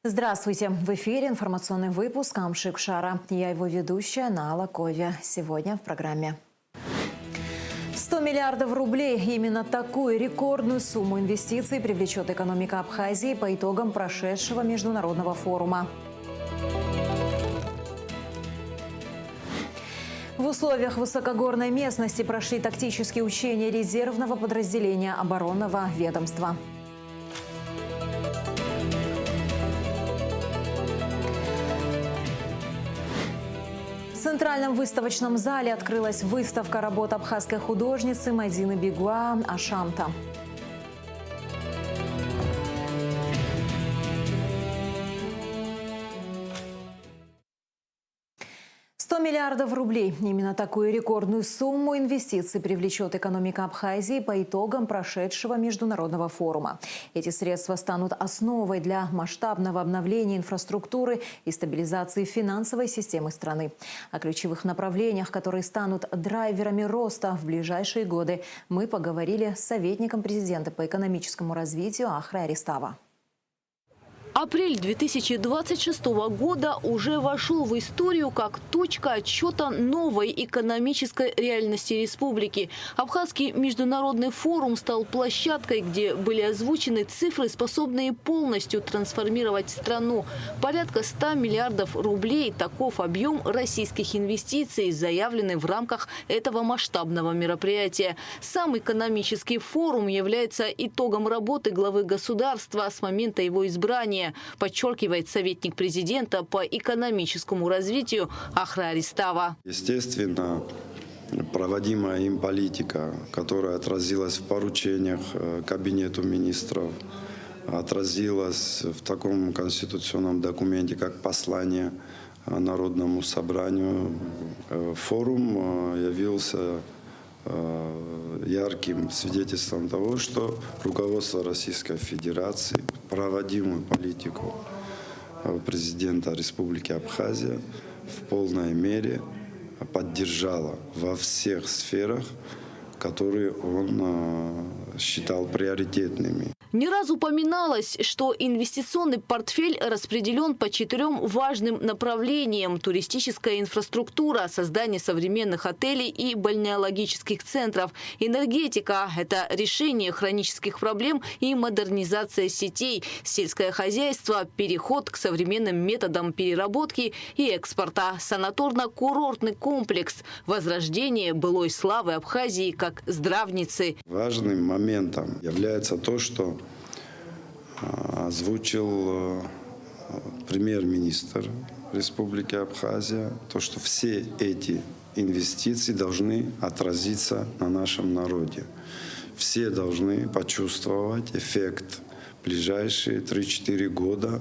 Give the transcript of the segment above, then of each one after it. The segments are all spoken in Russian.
Здравствуйте! В эфире информационный выпуск «Амшик Шара». Я его ведущая Нала Ковя. Сегодня в программе. 100 миллиардов рублей. Именно такую рекордную сумму инвестиций привлечет экономика Абхазии по итогам прошедшего международного форума. В условиях высокогорной местности прошли тактические учения резервного подразделения оборонного ведомства. В Центральном выставочном зале открылась выставка работ абхазской художницы Мадины Бигуа «Ашамта». Миллиардов рублей. Именно такую рекордную сумму инвестиций привлечет экономика Абхазии по итогам прошедшего международного форума. Эти средства станут основой для масштабного обновления инфраструктуры и стабилизации финансовой системы страны. О ключевых направлениях, которые станут драйверами роста в ближайшие годы, мы поговорили с советником президента по экономическому развитию Ахрой Аристава. Апрель 2026 года уже вошел в историю как точка отсчета новой экономической реальности республики. Абхазский международный форум стал площадкой, где были озвучены цифры, способные полностью трансформировать страну. Порядка 100 миллиардов рублей – таков объем российских инвестиций, заявленный в рамках этого масштабного мероприятия. Сам экономический форум является итогом работы главы государства с момента его избрания, подчеркивает советник президента по экономическому развитию Ахра Аристава. Естественно, проводимая им политика, которая отразилась в поручениях Кабинету министров, отразилась в таком конституционном документе, как послание Народному собранию. Форум явился ярким свидетельством того, что руководство Российской Федерации проводимую политику президента Республики Абхазия в полной мере поддержало во всех сферах, которые он считал приоритетными. Не раз упоминалось, что инвестиционный портфель распределен по 4 важным направлениям: туристическая инфраструктура, создание современных отелей и бальнеологических центров, энергетика – это решение хронических проблем и модернизация сетей, сельское хозяйство, переход к современным методам переработки и экспорта, санаторно-курортный комплекс, возрождение былой славы Абхазии как здравницы. Важным моментом является то, что озвучил премьер-министр Республики Абхазия, то, что все эти инвестиции должны отразиться на нашем народе. Все должны почувствовать эффект в ближайшие 3-4 года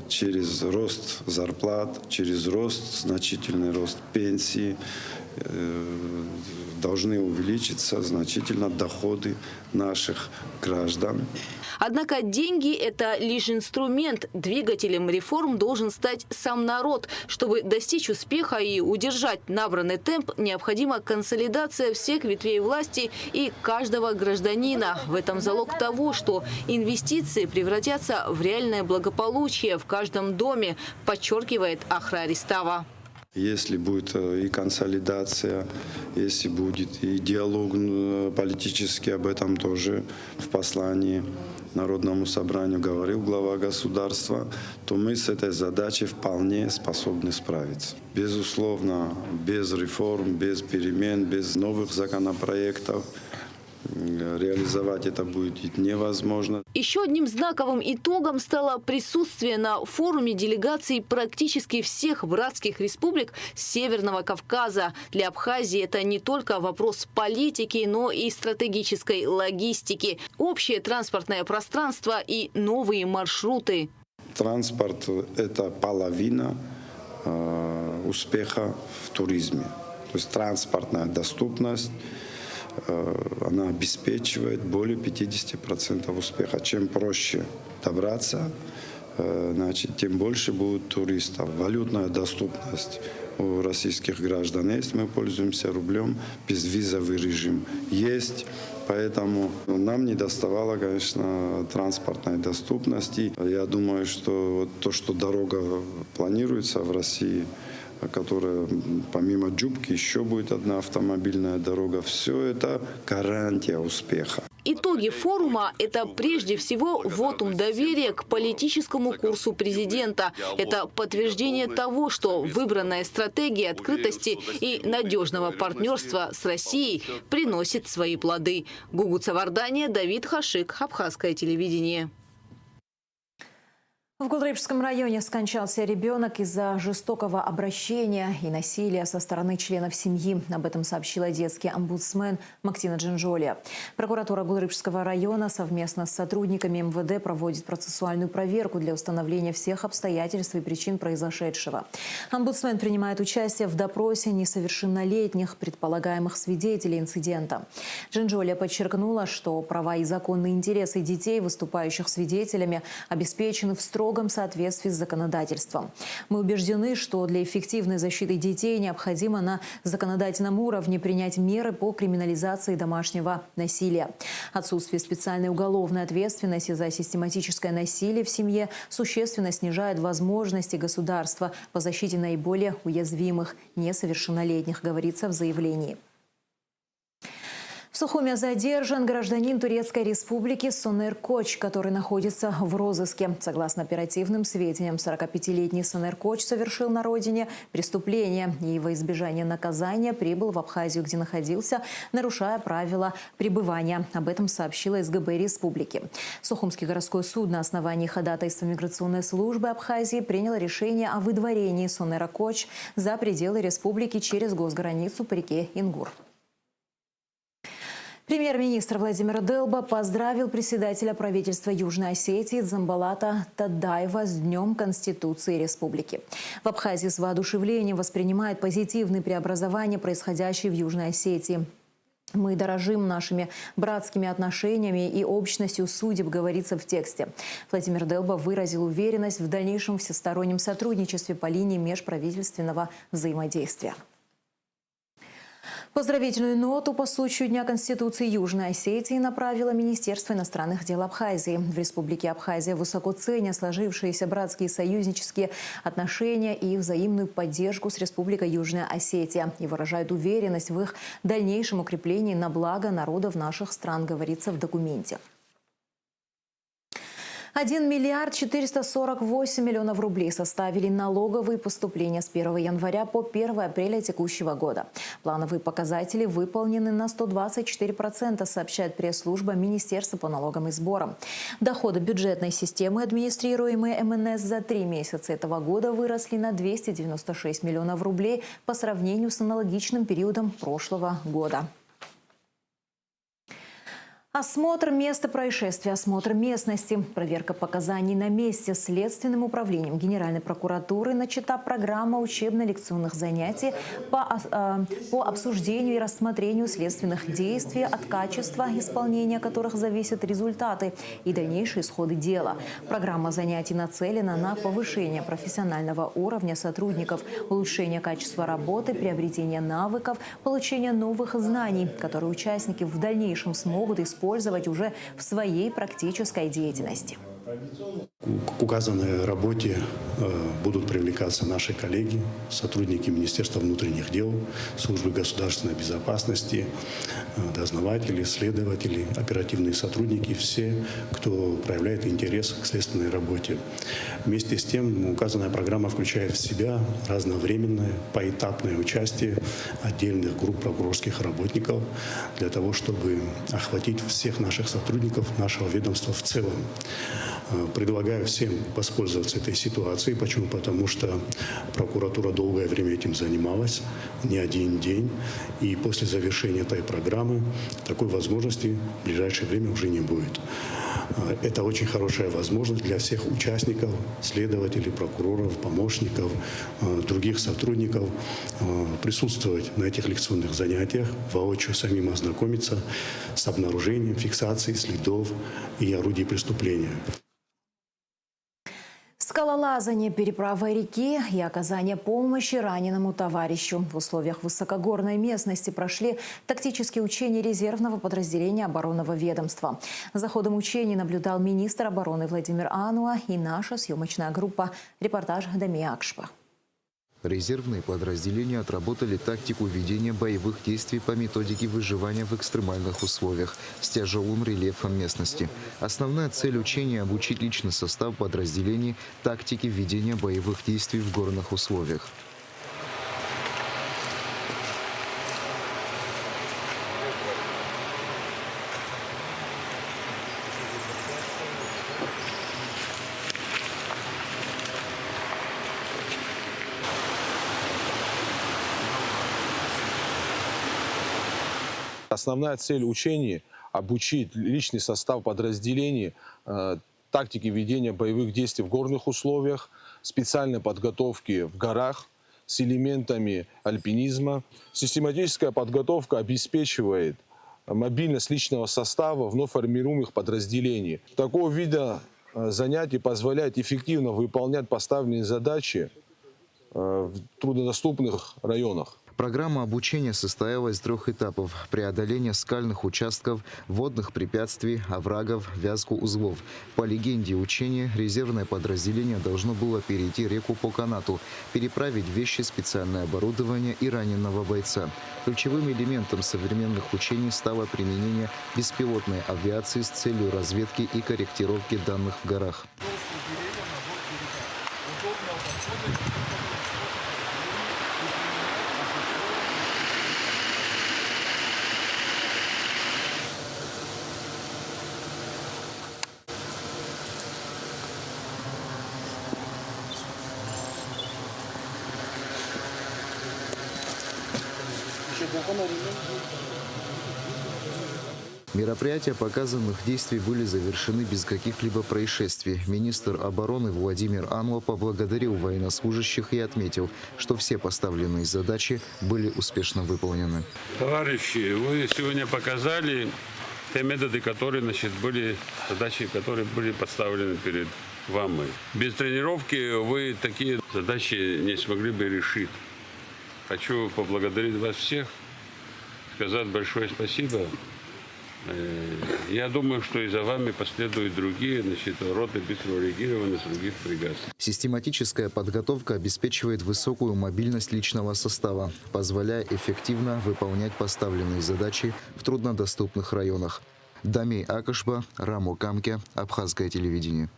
через рост зарплат, через значительный рост пенсий. Должны увеличиться значительно доходы наших граждан. Однако деньги – это лишь инструмент. Двигателем реформ должен стать сам народ. Чтобы достичь успеха и удержать набранный темп, необходима консолидация всех ветвей власти и каждого гражданина. В этом залог того, что инвестиции превратятся в реальное благополучие в каждом доме, подчеркивает Ахра Аристава. Если будет и консолидация, если будет и диалог политический, об этом тоже в послании Народному собранию говорил глава государства, то мы с этой задачей вполне способны справиться. Безусловно, без реформ, без перемен, без новых законопроектов реализовать это будет невозможно. Еще одним знаковым итогом стало присутствие на форуме делегаций практически всех братских республик Северного Кавказа. Для Абхазии это не только вопрос политики, но и стратегической логистики, общее транспортное пространство и новые маршруты. Транспорт – это половина успеха в туризме. То есть транспортная доступность она обеспечивает более 50% успеха. Чем проще добраться, значит, тем больше будет туристов. Валютная доступность у российских граждан есть. Мы пользуемся рублем, безвизовый режим есть. Поэтому нам не доставало, конечно, транспортной доступности. Я думаю, что вот то, что дорога планируется в России, которая помимо Джубки еще будет одна автомобильная дорога, все это гарантия успеха. Итоги форума – это прежде всего вотум доверия к политическому курсу президента. Это подтверждение того, что выбранная стратегия открытости и надежного партнерства с Россией приносит свои плоды. Гугу Цавардания, Давид Хашик, Абхазское телевидение. В Гулрыбском районе скончался ребенок из-за жестокого обращения и насилия со стороны членов семьи. Об этом сообщила детский омбудсмен Мактина Джинжолия. Прокуратура Гулрыбского района совместно с сотрудниками МВД проводит процессуальную проверку для установления всех обстоятельств и причин произошедшего. Омбудсмен принимает участие в допросе несовершеннолетних предполагаемых свидетелей инцидента. Джинжолия подчеркнула, что права и законные интересы детей, выступающих свидетелями, обеспечены в строгом соответствии с законодательством. Мы убеждены, что для эффективной защиты детей необходимо на законодательном уровне принять меры по криминализации домашнего насилия. Отсутствие специальной уголовной ответственности за систематическое насилие в семье существенно снижает возможности государства по защите наиболее уязвимых несовершеннолетних, говорится в заявлении. В Сухуме задержан гражданин Турецкой республики Сонер Коч, который находится в розыске. Согласно оперативным сведениям, 45-летний Сонер Коч совершил на родине преступление и во избежание наказания прибыл в Абхазию, где находился, нарушая правила пребывания. Об этом сообщила СГБ республики. Сухумский городской суд на основании ходатайства миграционной службы Абхазии принял решение о выдворении Сонера Коч за пределы республики через госграницу по реке Ингур. Премьер-министр Владимир Делба поздравил председателя правительства Южной Осетии Дзамбалата Тадаева с Днем Конституции Республики. В Абхазии с воодушевлением воспринимают позитивные преобразования, происходящие в Южной Осетии. Мы дорожим нашими братскими отношениями и общностью судеб, говорится в тексте. Владимир Делба выразил уверенность в дальнейшем всестороннем сотрудничестве по линии межправительственного взаимодействия. Поздравительную ноту по случаю Дня Конституции Южной Осетии направило Министерство иностранных дел Абхазии. В Республике Абхазия высоко ценят сложившиеся братские союзнические отношения и взаимную поддержку с Республикой Южная Осетия и выражают уверенность в их дальнейшем укреплении на благо народов наших стран, говорится в документе. 1 миллиард 448 миллионов рублей составили налоговые поступления с 1 января по 1 апреля текущего года. Плановые показатели выполнены на 124%, сообщает пресс-служба Министерства по налогам и сборам. Доходы бюджетной системы, администрируемые МНС, за 3 месяца этого года выросли на 296 миллионов рублей по сравнению с аналогичным периодом прошлого года. Осмотр места происшествия, осмотр местности, проверка показаний на месте. Следственным управлением Генеральной прокуратуры начата программа учебно-лекционных занятий по обсуждению и рассмотрению следственных действий, от качества исполнения которых зависят результаты и дальнейшие исходы дела. Программа занятий нацелена на повышение профессионального уровня сотрудников, улучшение качества работы, приобретение навыков, получение новых знаний, которые участники в дальнейшем смогут использовать уже в своей практической деятельности. К указанной работе будут привлекаться наши коллеги, сотрудники Министерства внутренних дел, службы государственной безопасности, дознаватели, следователи, оперативные сотрудники, все, кто проявляет интерес к следственной работе. Вместе с тем, указанная программа включает в себя разновременное, поэтапное участие отдельных групп прокурорских работников для того, чтобы охватить всех наших сотрудников нашего ведомства в целом. Предлагаю всем воспользоваться этой ситуацией. Почему? Потому что прокуратура долгое время этим занималась, не один день. И после завершения этой программы такой возможности в ближайшее время уже не будет. Это очень хорошая возможность для всех участников, следователей, прокуроров, помощников, других сотрудников присутствовать на этих лекционных занятиях, воочию самим ознакомиться с обнаружением, фиксацией следов и орудий преступления. Скалолазание, переправа реки и оказание помощи раненому товарищу. В условиях высокогорной местности прошли тактические учения резервного подразделения оборонного ведомства. За ходом учений наблюдал министр обороны Владимир Ануа и наша съемочная группа. Репортаж Дамия Акшпа. Резервные подразделения отработали тактику ведения боевых действий по методике выживания в экстремальных условиях с тяжелым рельефом местности. Основная цель учения – обучить личный состав подразделений тактике ведения боевых действий в горных условиях. Основная цель учений – обучить личный состав подразделений тактике ведения боевых действий в горных условиях, специальной подготовки в горах с элементами альпинизма. Систематическая подготовка обеспечивает мобильность личного состава вновь формируемых подразделений. Такого вида занятий позволяет эффективно выполнять поставленные задачи в труднодоступных районах. Программа обучения состояла из 3 этапов: преодоление скальных участков, водных препятствий, оврагов, вязку узлов. По легенде учения, резервное подразделение должно было перейти реку по канату, переправить вещи, специальное оборудование и раненого бойца. Ключевым элементом современных учений стало применение беспилотной авиации с целью разведки и корректировки данных в горах. Мероприятия показанных действий были завершены без каких-либо происшествий. Министр обороны Владимир Ануа поблагодарил военнослужащих и отметил, что все поставленные задачи были успешно выполнены. Товарищи, вы сегодня показали те методы, которые, были задачи, которые были поставлены перед вами. Без тренировки вы такие задачи не смогли бы решить. Хочу поблагодарить вас всех, сказать большое спасибо. Я думаю, что и за вами последуют другие роты быстрого реагирования с других бригад. Систематическая подготовка обеспечивает высокую мобильность личного состава, позволяя эффективно выполнять поставленные задачи в труднодоступных районах. Дамей Акашба, Рамо Камке, Абхазское телевидение.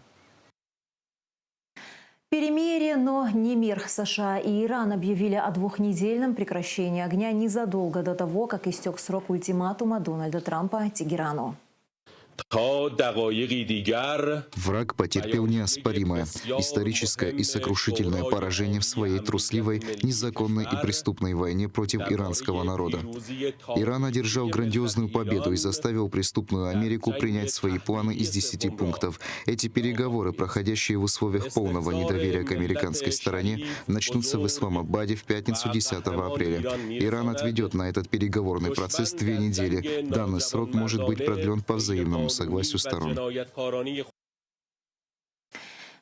Перемирие, но не мир. США и Иран объявили о двухнедельном прекращении огня незадолго до того, как истек срок ультиматума Дональда Трампа Тегерану. Враг потерпел неоспоримое, историческое и сокрушительное поражение в своей трусливой, незаконной и преступной войне против иранского народа. Иран одержал грандиозную победу и заставил преступную Америку принять свои планы из 10 пунктов. Эти переговоры, проходящие в условиях полного недоверия к американской стороне, начнутся в Исламабаде в пятницу 10 апреля. Иран отведет на этот переговорный процесс 2 недели. Данный срок может быть продлен по взаимному согласию сторон.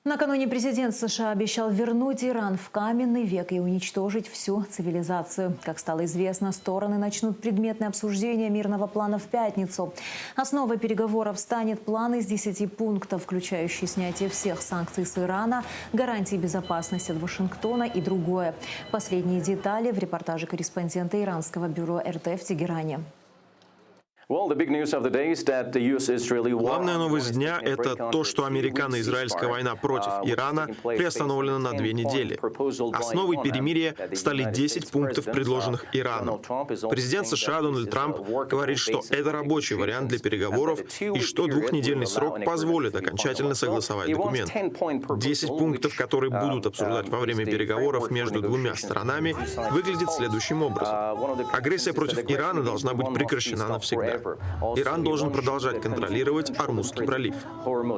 Накануне президент США обещал вернуть Иран в каменный век и уничтожить всю цивилизацию. Как стало известно, стороны начнут предметное обсуждение мирного плана в пятницу. Основой переговоров станет план из 10 пунктов, включающий снятие всех санкций с Ирана, гарантии безопасности от Вашингтона и другое. Последние детали в репортаже корреспондента иранского бюро РТ в Тегеране. Главная новость дня – это то, что американо-израильская война против Ирана приостановлена на 2 недели. Основой перемирия стали 10 пунктов, предложенных Ираном. Президент США Дональд Трамп говорит, что это рабочий вариант для переговоров и что 2-недельный срок позволит окончательно согласовать документ. 10 пунктов, которые будут обсуждать во время переговоров между двумя сторонами, выглядит следующим образом. Агрессия против Ирана должна быть прекращена навсегда. США. Иран должен продолжать контролировать Ормузский пролив.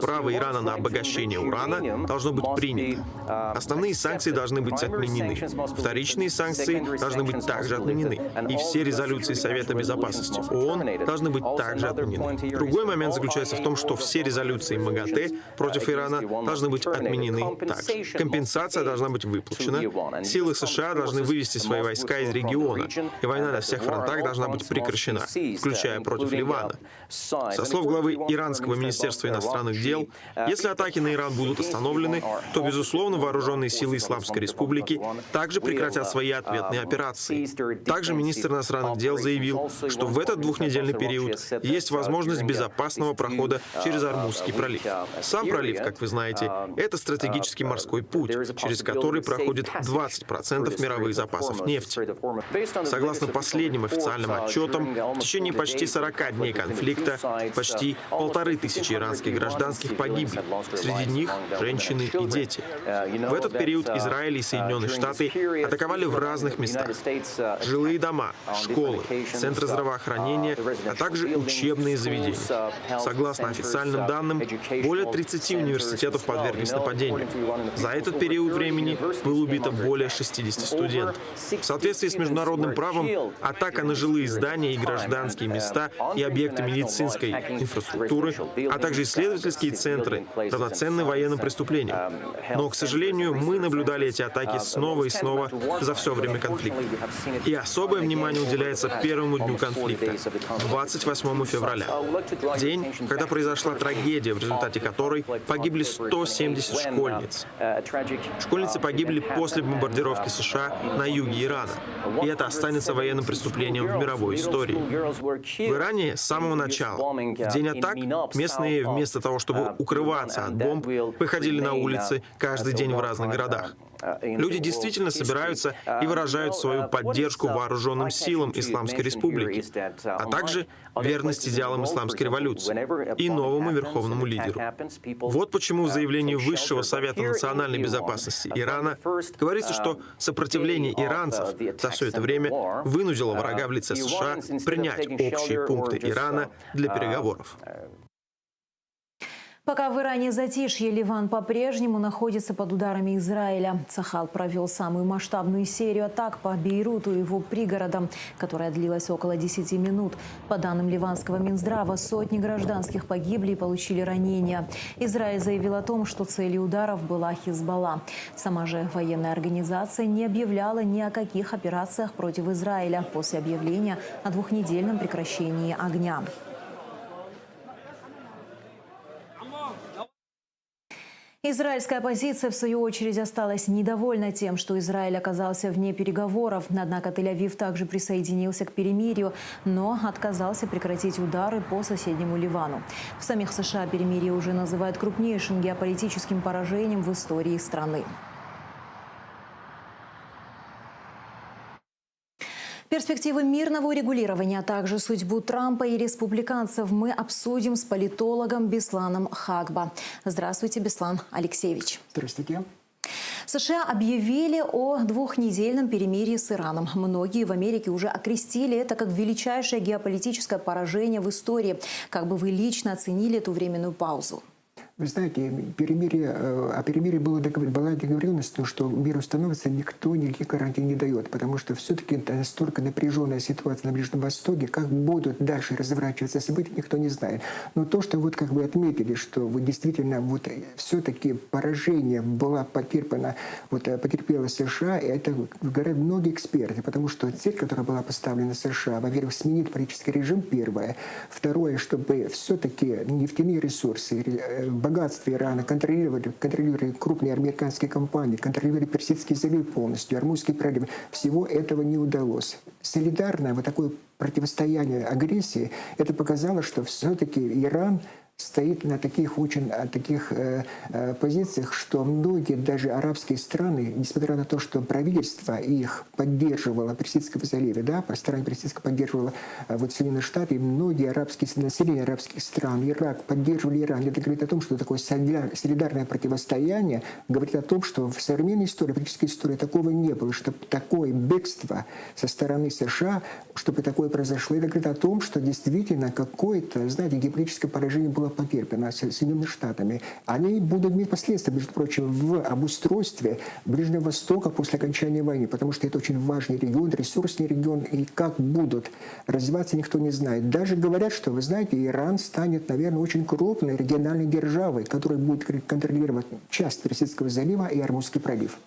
Право Ирана на обогащение урана должно быть принято. Основные санкции должны быть отменены. Вторичные санкции должны быть также отменены. И все резолюции Совета Безопасности ООН должны быть также отменены. Другой момент заключается в том, что все резолюции МАГАТЭ против Ирана должны быть отменены также. Компенсация должна быть выплачена. Силы США должны вывести свои войска из региона. И война на всех фронтах должна быть прекращена, включая против Ливана. Со слов главы Иранского министерства иностранных дел, если атаки на Иран будут остановлены, то, безусловно, вооруженные силы Исламской Республики также прекратят свои ответные операции. Также министр иностранных дел заявил, что в этот двухнедельный период есть возможность безопасного прохода через Ормузский пролив. Сам пролив, как вы знаете, это стратегический морской путь, через который проходит 20% мировых запасов нефти. Согласно последним официальным отчетам, в течение почти 40 дней конфликта почти 1500 иранских гражданских погибли, среди них женщины и дети. В этот период Израиль и Соединенные Штаты атаковали в разных местах. Жилые дома, школы, центры здравоохранения, а также учебные заведения. Согласно официальным данным, более 30 университетов подверглись нападению. За этот период времени было убито более 60 студентов. В соответствии с международным правом, атака на жилые здания и гражданские места и объекты медицинской инфраструктуры, а также исследовательские центры равноценны военным преступлениям. Но, к сожалению, мы наблюдали эти атаки снова и снова за все время конфликта. И особое внимание уделяется первому дню конфликта, 28 февраля. День, когда произошла трагедия, в результате которой погибли 170 школьниц. Школьницы погибли после бомбардировки США на юге Ирана. И это останется военным преступлением в мировой истории. В Иране с самого начала, в день атак, местные вместо того, чтобы укрываться от бомб, выходили на улицы каждый день в разных городах. Люди действительно собираются и выражают свою поддержку вооруженным силам Исламской Республики, а также верность идеалам исламской революции и новому верховному лидеру. Вот почему в заявлении Высшего Совета национальной безопасности Ирана говорится, что сопротивление иранцев за все это время вынудило врага в лице США принять общие пункты Ирана для переговоров. Пока в Иране затишье, Ливан по-прежнему находится под ударами Израиля. Цахал провел самую масштабную серию атак по Бейруту и его пригородам, которая длилась около 10 минут. По данным ливанского Минздрава, сотни гражданских погибли и получили ранения. Израиль заявил о том, что целью ударов была Хизбалла. Сама же военная организация не объявляла ни о каких операциях против Израиля после объявления о двухнедельном прекращении огня. Израильская оппозиция, в свою очередь, осталась недовольна тем, что Израиль оказался вне переговоров. Однако Тель-Авив также присоединился к перемирию, но отказался прекратить удары по соседнему Ливану. В самих США перемирие уже называют крупнейшим геополитическим поражением в истории страны. Перспективы мирного урегулирования, а также судьбу Трампа и республиканцев мы обсудим с политологом Бесланом Хагба. Здравствуйте, Беслан Алексеевич. Здравствуйте. США объявили о двухнедельном перемирии с Ираном. Многие в Америке уже окрестили это как величайшее геополитическое поражение в истории. Как бы вы лично оценили эту временную паузу? Вы знаете, о перемирии была договоренность, что мир установится, никто никаких гарантий не дает, потому что все-таки настолько напряженная ситуация на Ближнем Востоке, как будут дальше разворачиваться события, никто не знает. Но то, что вот как вы отметили, что вот действительно вот все-таки поражение было потерпело США, и это говорят многие эксперты, потому что цель, которая была поставлена США, во-первых, сменить политический режим, первое. Второе, чтобы все-таки нефтяные ресурсы, богатство Ирана контролировали крупные американские компании, контролировали Персидский залив полностью, Ормузский пролив. Всего этого не удалось. Солидарное вот такое противостояние агрессии, это показало, что все-таки Иран стоит на таких позициях, что многие даже арабские страны, несмотря на то, что правительство их поддерживало Персидского залива, да, страна Персидского поддерживала Соединенные Штаты, и многие население арабских стран, Ирак, поддерживали Иран. Это говорит о том, что такое солидарное противостояние, говорит о том, что в современной истории, политической истории такого не было, чтобы такое бегство со стороны США, чтобы такое произошло. Это говорит о том, что действительно какое-то, знаете, геополитическое поражение было потерпано Соединенными Штатами. Они будут иметь последствия, между прочим, в обустройстве Ближнего Востока после окончания войны, потому что это очень важный регион, ресурсный регион, и как будут развиваться, никто не знает. Даже говорят, что, вы знаете, Иран станет, наверное, очень крупной региональной державой, которая будет контролировать часть Персидского залива и Ормузский пролив.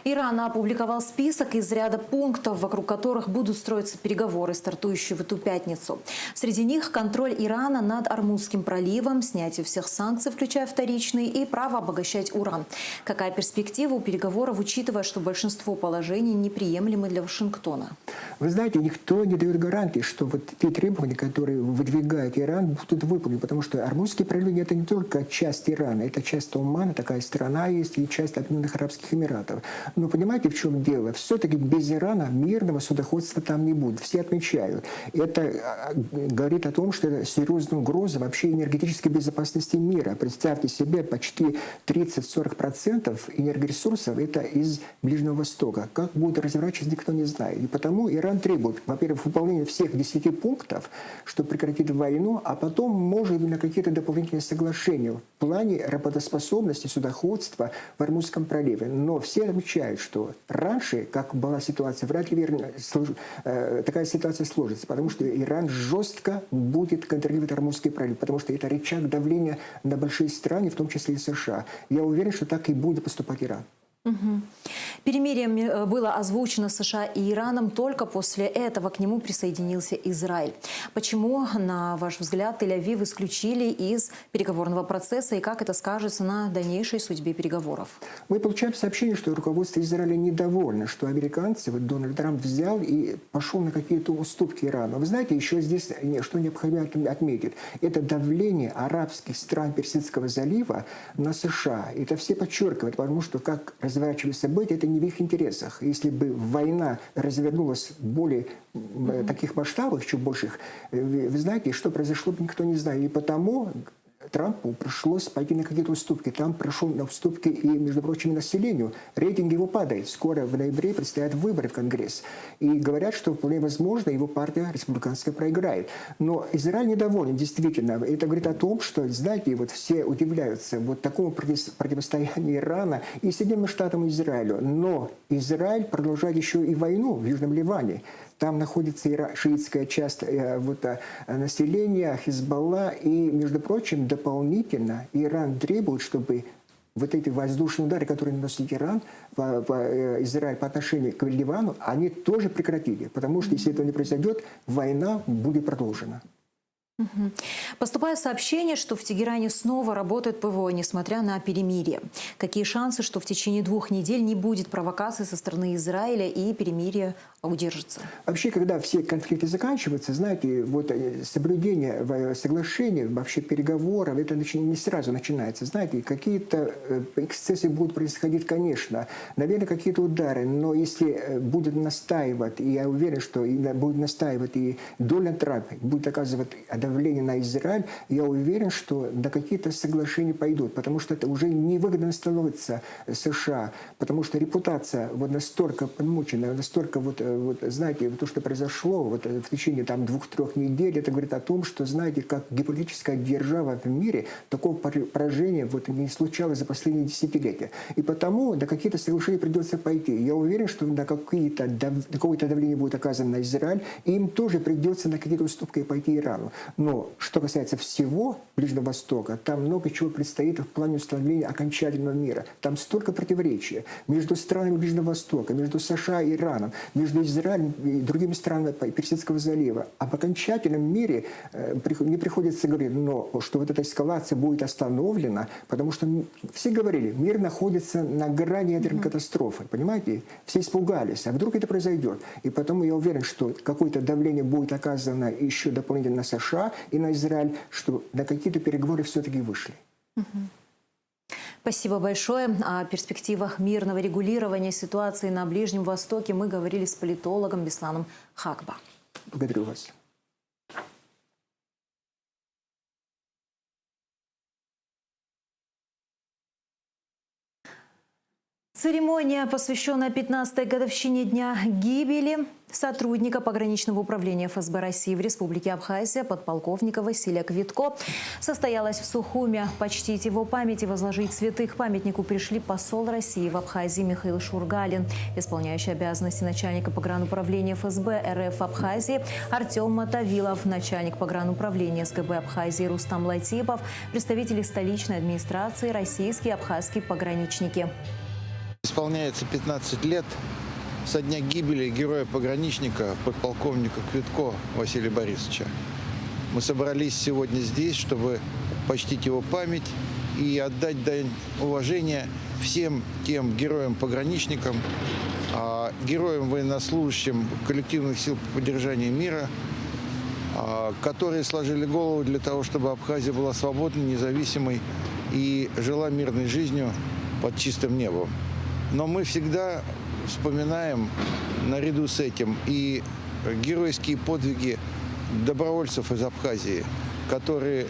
Иран опубликовал список из ряда пунктов, вокруг которых будут строиться переговоры, стартующие в эту пятницу. Среди них контроль Ирана над Ормузским проливом, снятие всех санкций, включая вторичные, и право обогащать уран. Какая перспектива у переговоров, учитывая, что большинство положений неприемлемы для Вашингтона? Вы знаете, никто не дает гарантии, что вот те требования, которые выдвигает Иран, будут выполнены, потому что Ормузский пролив – это не только часть Ирана, это часть Омана, такая страна есть, и часть Объединенных Арабских Эмиратов. Но понимаете, в чем дело? Все-таки без Ирана мирного судоходства там не будет. Все отмечают. Это говорит о том, что это серьезная угроза вообще энергетической безопасности мира. Представьте себе, почти 30-40% энергоресурсов это из Ближнего Востока. Как будет разворачиваться, никто не знает. И потому Иран требует, во-первых, выполнения всех 10 пунктов, чтобы прекратить войну, а потом, может быть, на какие-то дополнительные соглашения в плане работоспособности судоходства в Ормузском проливе. Но все отмечают, что раньше, как была ситуация, вряд ли такая ситуация сложится, потому что Иран жестко будет контролировать Ормузский пролив, потому что это рычаг давления на большие страны, в том числе и США. Я уверен, что так и будет поступать Иран. Перемирие было озвучено США и Ираном, только после этого к нему присоединился Израиль. Почему, на ваш взгляд, Тель-Авив исключили из переговорного процесса и как это скажется на дальнейшей судьбе переговоров? Мы получаем сообщение, что руководство Израиля недовольно, что американцы, Дональд Трамп взял и пошел на какие-то уступки Ирану. Вы знаете, еще здесь, что необходимо отметить, это давление арабских стран Персидского залива на США. Это все подчеркивают, потому что как разворачиваются события, это не в их интересах. Если бы война развернулась в более таких масштабах, еще больших, вы знаете, что произошло бы, никто не знает. И потому Трампу пришлось пойти на какие-то уступки. Трамп прошел на уступки и, между прочим, населению. Рейтинг его падает. Скоро в ноябре предстоят выборы в Конгресс. И говорят, что вполне возможно, его партия республиканская проиграет. Но Израиль недоволен, действительно. Это говорит о том, что, знаете, вот все удивляются вот такому противостоянию Ирана и Соединенным Штатам и Израилю. Но Израиль продолжает еще и войну в Южном Ливане. Там находится шиитская часть населения, Хизбалла. И, между прочим, дополнительно Иран требует, чтобы вот эти воздушные удары, которые наносит Израиль по отношению к Ливану, они тоже прекратили. Потому что, если этого не произойдет, война будет продолжена. Поступает сообщение, что в Тегеране снова работает ПВО, несмотря на перемирие. Какие шансы, что в течение 2 недель не будет провокаций со стороны Израиля и перемирие удержится? Вообще, когда все конфликты заканчиваются, знаете, вот соблюдение соглашений, вообще переговоров, это не сразу начинается. Знаете, какие-то эксцессы будут происходить, конечно, наверное, какие-то удары, но если будет настаивать, и я уверен, что будет настаивать и Дональд Трамп, будет оказывать давление на Израиль, я уверен, что до какие-то соглашения пойдут, потому что это уже невыгодно становится США, потому что репутация вот настолько помучена, настолько знаете, то, что произошло в течение 2-3 недель, это говорит о том, что, знаете, как геополитическая держава в мире, такого поражения не случалось за последние десятилетия. И потому до каких-то соглашений придется пойти. Я уверен, что на какое-то давление будет оказано на Израиль, и им тоже придется на какие-то уступки пойти Ирану. Но что касается всего Ближнего Востока, там много чего предстоит в плане установления окончательного мира. Там столько противоречий между странами Ближнего Востока, между США и Ираном, между весь Израиль и другими странами Персидского залива. А в окончательном мире мне приходится говорить, что вот эта эскалация будет остановлена, потому что все говорили, мир находится на грани ядерной катастрофы, понимаете? Все испугались, а вдруг это произойдет. И потом я уверен, что какое-то давление будет оказано еще дополнительно на США и на Израиль, что на какие-то переговоры все-таки вышли. Спасибо большое. О перспективах мирного регулирования ситуации на Ближнем Востоке мы говорили с политологом Бесланом Хакба. Благодарю вас. Церемония, посвященная 15-й годовщине дня гибели сотрудника пограничного управления ФСБ России в Республике Абхазия подполковника Василия Квитко, состоялась в Сухуме. Почтить его память и возложить цветы к памятнику пришли посол России в Абхазии Михаил Шургалин, исполняющий обязанности начальника погрануправления ФСБ РФ в Абхазии Артем Мотовилов, начальник погрануправления СГБ Абхазии Рустам Латипов, представители столичной администрации, российские и абхазские пограничники. Исполняется 15 лет со дня гибели героя-пограничника, подполковника Квитко Василия Борисовича. Мы собрались сегодня здесь, чтобы почтить его память и отдать дань уважения всем тем героям-пограничникам, героям-военнослужащим коллективных сил по поддержанию мира, которые сложили голову для того, чтобы Абхазия была свободной, независимой и жила мирной жизнью под чистым небом. Но мы всегда вспоминаем наряду с этим и геройские подвиги добровольцев из Абхазии, которые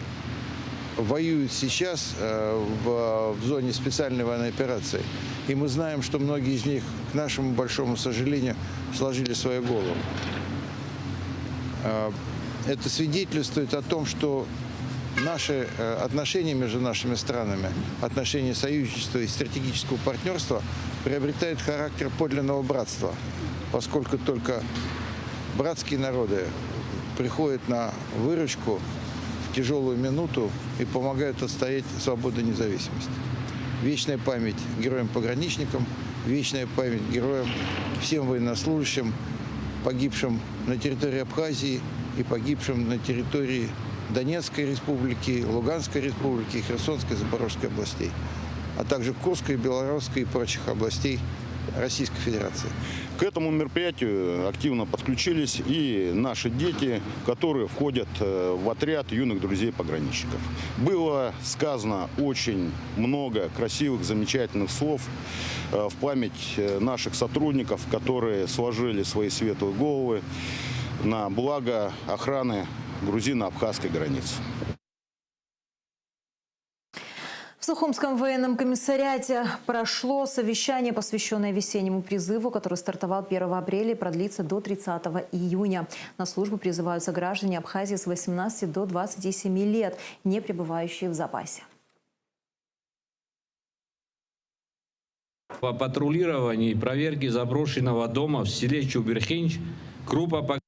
воюют сейчас в зоне специальной военной операции. И мы знаем, что многие из них, к нашему большому сожалению, сложили свою голову. Это свидетельствует о том, что наши отношения между нашими странами, отношения союзничества и стратегического партнерства приобретают характер подлинного братства, поскольку только братские народы приходят на выручку в тяжелую минуту и помогают отстоять свободу и независимость. Вечная память героям-пограничникам, вечная память героям, всем военнослужащим, погибшим на территории Абхазии и погибшим на территории Донецкой республики, Луганской республики, Херсонской, Запорожской областей, а также Курской, Белорусской и прочих областей Российской Федерации. К этому мероприятию активно подключились и наши дети, которые входят в отряд юных друзей-пограничников. Было сказано очень много красивых, замечательных слов в память наших сотрудников, которые сложили свои светлые головы на благо охраны грузино-абхазской границы. В Сухумском военном комиссариате прошло совещание, посвященное весеннему призыву, который стартовал 1 апреля и продлится до 30 июня. На службу призываются граждане Абхазии с 18 до 27 лет, не пребывающие в запасе. По патрулированию и проверке заброшенного дома в селе Чуберхинч группа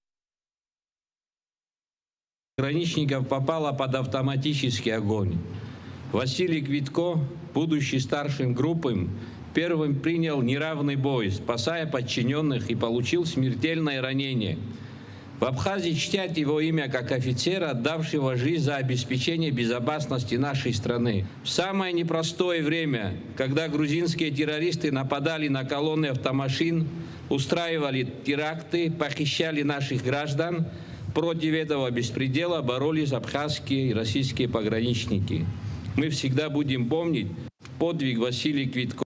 пограничников попала под автоматический огонь. Василий Квитко, будучи старшим группы, первым принял неравный бой, спасая подчиненных, и получил смертельное ранение. В Абхазии чтят его имя как офицера, отдавшего жизнь за обеспечение безопасности нашей страны. В самое непростое время, когда грузинские террористы нападали на колонны автомашин, устраивали теракты, похищали наших граждан, против этого беспредела боролись абхазские и российские пограничники. Мы всегда будем помнить подвиг Василия Квитко.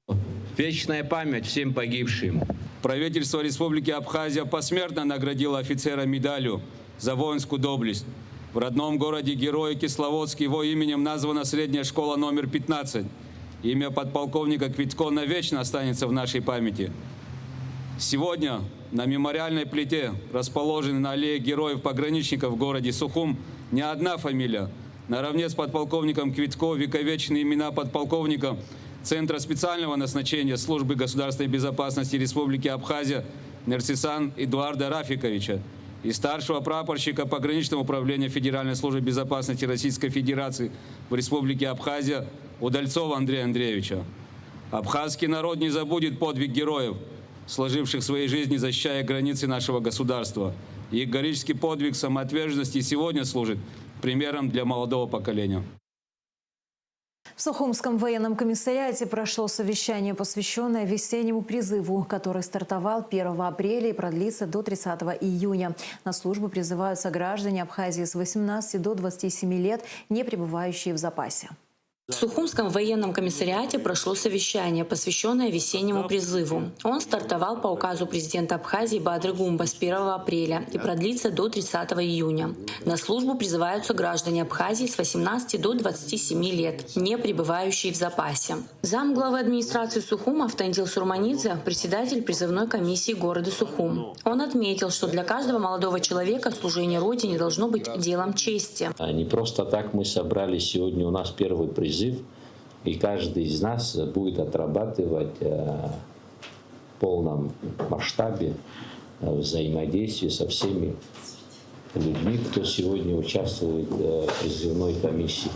Вечная память всем погибшим. Правительство Республики Абхазия посмертно наградило офицера медалью за воинскую доблесть. В родном городе Героя Кисловодске его именем названа средняя школа номер 15. Имя подполковника Квитко навечно останется в нашей памяти. Сегодня на мемориальной плите, расположенной на аллее героев-пограничников в городе Сухум, не одна фамилия. Наравне с подполковником Квитко вековечные имена подполковника Центра специального назначения Службы государственной безопасности Республики Абхазия Нерсисан Эдуарда Рафиковича и старшего прапорщика пограничного управления Федеральной службы безопасности Российской Федерации в Республике Абхазия Удальцова Андрея Андреевича. Абхазский народ не забудет подвиг героев. сложивших своей жизни, защищая границы нашего государства. Их героический подвиг самоотверженности сегодня служит примером для молодого поколения. В Сухумском военном комиссариате прошло совещание, посвященное весеннему призыву, который стартовал 1 апреля и продлится до 30 июня. На службу призываются граждане Абхазии с 18 до 27 лет, не пребывающие в запасе. В Сухумском военном комиссариате прошло совещание, посвященное весеннему призыву. Он стартовал по указу президента Абхазии Бадры Гумба с 1 апреля и продлится до 30 июня. На службу призываются граждане Абхазии с 18 до 27 лет, не пребывающие в запасе. Замглавы администрации Сухума Автандил Сурманидзе, председатель призывной комиссии города Сухум. Он отметил, что для каждого молодого человека служение Родине должно быть делом чести. Не просто так мы собрались сегодня, у нас первый призыв, и каждый из нас будет отрабатывать в полном масштабе взаимодействие со всеми людьми, кто сегодня участвует в призывной комиссии.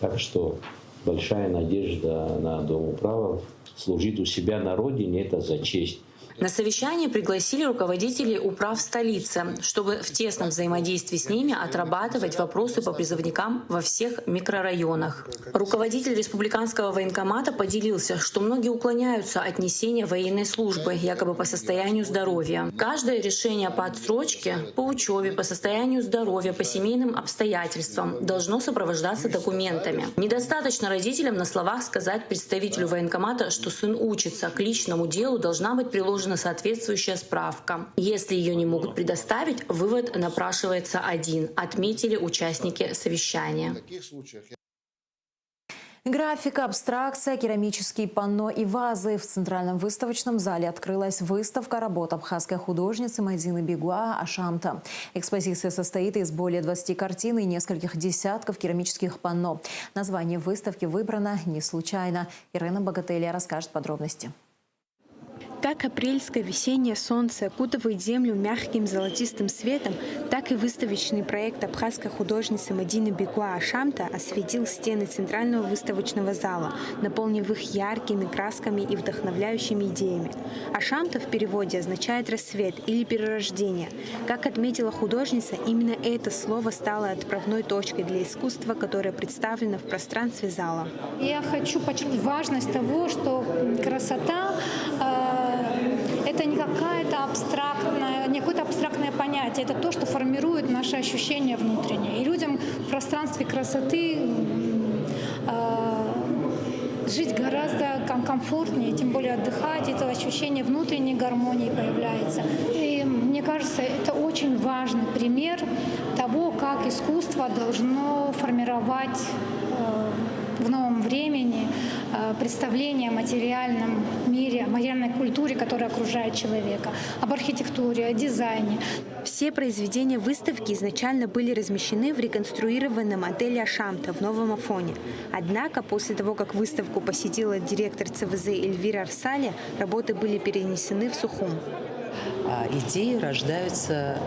Так что большая надежда на Дом управы. Служить у себя на родине — это за честь. На совещание пригласили руководителей управ столицы, чтобы в тесном взаимодействии с ними отрабатывать вопросы по призывникам во всех микрорайонах. Руководитель республиканского военкомата поделился, что многие уклоняются от несения военной службы, якобы по состоянию здоровья. Каждое решение по отсрочке, по учебе, по состоянию здоровья, по семейным обстоятельствам должно сопровождаться документами. Недостаточно родителям на словах сказать представителю военкомата, что сын учится. К личному делу должна быть приложена соответствующая справка. Если ее не могут предоставить, вывод напрашивается один, отметили участники совещания. Графика, абстракция, керамические панно и вазы. В Центральном выставочном зале открылась выставка работ абхазской художницы Мадины Бегуа Ашамта. Экспозиция состоит из более 20 картин и нескольких десятков керамических панно. Название выставки выбрано не случайно. Ирена Богателия расскажет подробности. Как апрельское весеннее солнце окутывает землю мягким золотистым светом, так и выставочный проект абхазской художницы Мадины Бегуа Ашамта осветил стены Центрального выставочного зала, наполнив их яркими красками и вдохновляющими идеями. Ашамта в переводе означает «рассвет» или «перерождение». Как отметила художница, именно это слово стало отправной точкой для искусства, которое представлено в пространстве зала. Я хочу подчеркнуть важность того, что красота это не какое-то абстрактное понятие, это то, что формирует наши ощущения внутренние. И людям в пространстве красоты жить гораздо комфортнее, тем более отдыхать, это ощущение внутренней гармонии появляется. И мне кажется, это очень важный пример того, как искусство должно формировать в новом времени представление о материальном мире, о материальной культуре, которая окружает человека, об архитектуре, о дизайне. Все произведения выставки изначально были размещены в реконструированном отеле Ашамта в Новом Афоне. Однако после того, как выставку посетила директор ЦВЗ Эльвира Арсали, работы были перенесены в Сухум. Идеи рождаются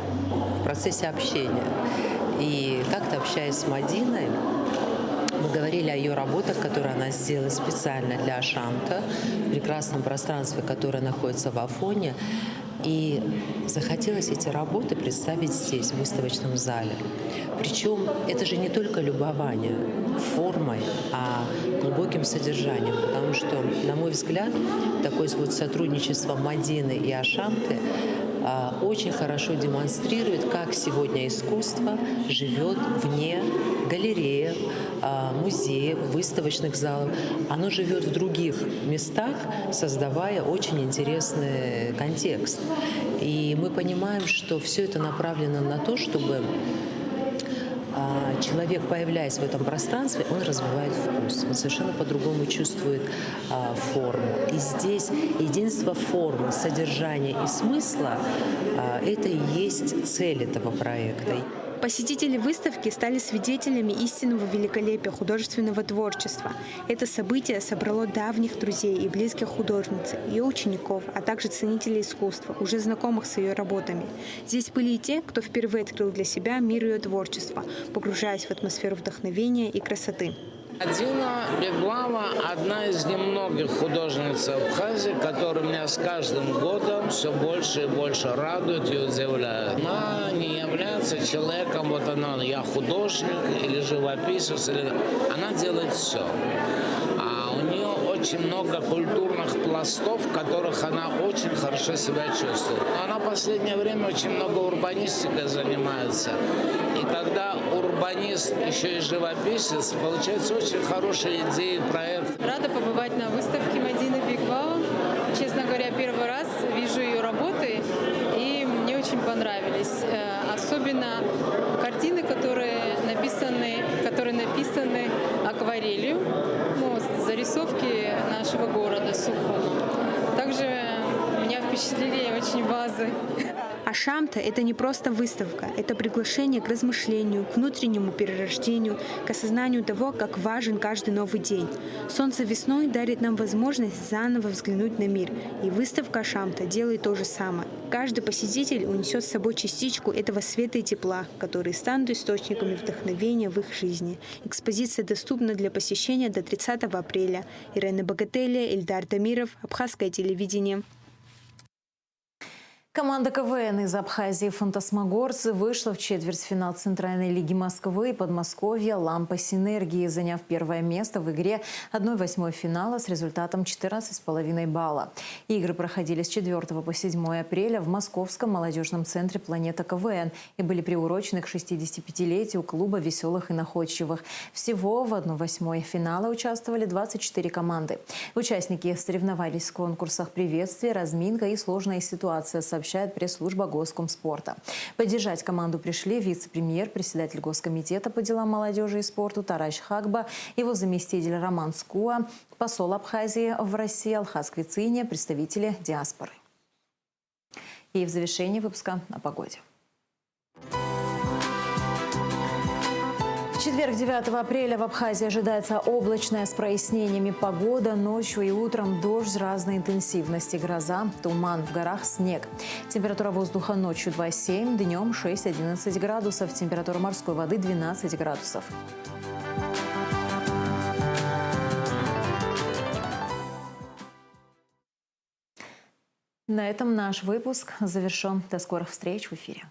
в процессе общения. И как-то общаясь с Мадиной, мы говорили о ее работах, которые она сделала специально для Ашамта, в прекрасном пространстве, которое находится в Афоне. И захотелось эти работы представить здесь, в выставочном зале. Причем это же не только любование формой, а глубоким содержанием. Потому что, на мой взгляд, такое вот сотрудничество Мадины и Ашамты очень хорошо демонстрирует, как сегодня искусство живет вне галереев, музеев, выставочных залов. Оно живет в других местах, создавая очень интересный контекст. И мы понимаем, что все это направлено на то, чтобы человек, появляясь в этом пространстве, он развивает вкус, он совершенно по-другому чувствует форму. И здесь единство формы, содержания и смысла это и есть цель этого проекта. Посетители выставки стали свидетелями истинного великолепия художественного творчества. Это событие собрало давних друзей и близких художницы, ее учеников, а также ценителей искусства, уже знакомых с ее работами. Здесь были и те, кто впервые открыл для себя мир ее творчества, погружаясь в атмосферу вдохновения и красоты. Мадина Беглава – одна из немногих художниц Абхазии, которые меня с каждым годом все больше и больше радуют и удивляют. Она не является человеком, вот она, я художник или живописец, она делает все. А у нее очень много культурных пластов, в которых она очень хорошо себя чувствует. Но она в последнее время очень много урбанистикой занимается. И когда урбанист еще и живописец, получается очень хорошие идеи и проект. Рада побывать на выставке Мадины Беглава. Честно говоря, первый раз вижу ее работы, и мне очень понравились. Особенно картины, которые написаны акварелью, зарисовки нашего города Сухума. Также меня впечатлили очень вазы. Ашамта – это не просто выставка, это приглашение к размышлению, к внутреннему перерождению, к осознанию того, как важен каждый новый день. Солнце весной дарит нам возможность заново взглянуть на мир, и выставка Ашамта делает то же самое. Каждый посетитель унесет с собой частичку этого света и тепла, которые станут источниками вдохновения в их жизни. Экспозиция доступна для посещения до 30 апреля. Ирина Богателя, Ильдар Дамиров, Абхазское телевидение. Команда КВН из Абхазии «Фантасмагорцы» вышла в четвертьфинал Центральной лиги Москвы и Подмосковья «Лампа Синергии», заняв первое место в игре 1/8 финала с результатом 14,5 балла. Игры проходили с 4 по 7 апреля в Московском молодежном центре «Планета КВН» и были приурочены к 65-летию клуба «Веселых и находчивых». Всего в 1/8 финала участвовали 24 команды. Участники соревновались в конкурсах «Приветствие», «Разминка» и «Сложная ситуация», сообщает пресс-служба Госкомспорта. Поддержать команду пришли вице-премьер, председатель Госкомитета по делам молодежи и спорту Тараш Хагба, его заместитель Роман Скуа, посол Абхазии в России Алхаз Квициня, представители диаспоры. И в завершении выпуска о погоде. В четверг, 9 апреля, в Абхазии ожидается облачная с прояснениями погода. Ночью и утром дождь разной интенсивности, гроза, туман, в горах снег. Температура воздуха ночью 2,7, днем 6-11 градусов. Температура морской воды 12 градусов. На этом наш выпуск завершен. До скорых встреч в эфире.